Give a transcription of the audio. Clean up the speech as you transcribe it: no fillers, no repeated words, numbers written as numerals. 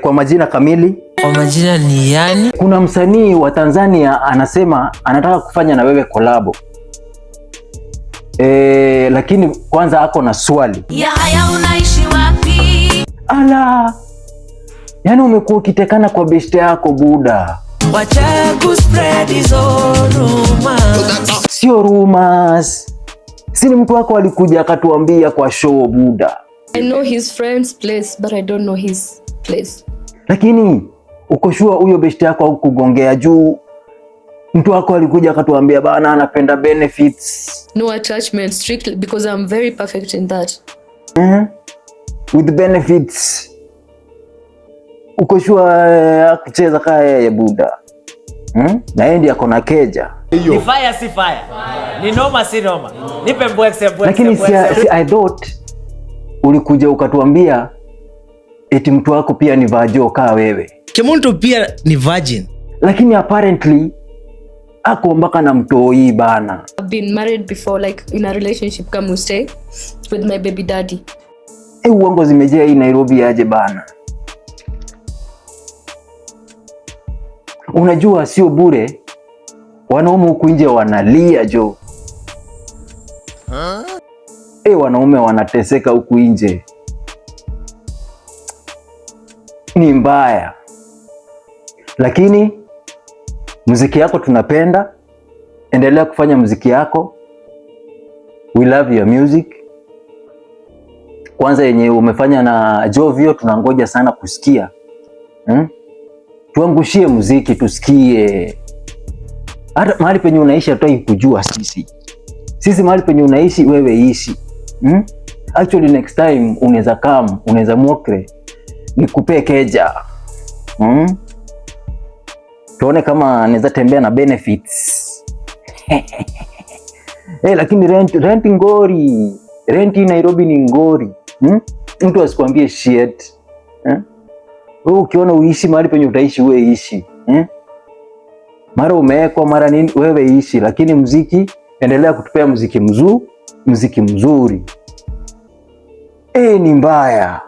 Kwa majina kamili. Kwa majina ni yani? Kuna msanii wa Tanzania anasema anataka kufanya na wewe kolabo. Lakini kwanza ako na swali. Ya haya unaishi wapi? Ala. Yaani umekuwa ukitekana kwa beshte yako buda. Wacha kuspread hizo rumors. Sio rumors. Si ni mtu wako alikuja akatuambia kwa show buda. I know his friend's place but I don't know his place. Lakini uko sure huyo beshte yako haukugongea juu mtu wako alikuja akatuambia bana anapenda benefits? No attachment strictly because I'm very perfect in that. With benefits. Uko sure kucheza kaya yeye buda? Na yeye ndiye ako na keja. Ni fire si fire. Ni noma si noma. Nipe mbwekse. Lakini si I thought ulikuja ukatuambia eti mtu wako pia ni vajo kaa wewe. Kimuntu pia ni virgin. Lakini apparently ako mpaka na mtoi bana. I've been married before, like in a relationship kama stay with my baby daddy. Uongo zimejea hii Nairobi aje bana. Unajua sio bure. Wanaume huku nje wanalia jo. Wanaume wanateseka huku nje. Ni mbaya. Lakini muziki yako tunapenda. Endelea kufanya muziki yako. We love your music. Kwanza yenye umefanya na Jovio tunangoja sana kusikia. Tuangushie muziki tusikie. Hata mahali penye unaishi hatutaki kujua sisi. Sisi mahali penye unaishi wewe ishi. Actually next time unaweza come, unaweza mokre nikupe keja. Tuone kama anaweza tembea na benefits. Lakini rent ngori. Rent Nairobi ni ngori. Mtu asikwambie shit. Wewe ukiona uishi mahali penye utaishi wewe ishi. Mara umewekwa mara nini wewe ishi, lakini muziki endelea kutupea muziki mzuri. Ni mbaya.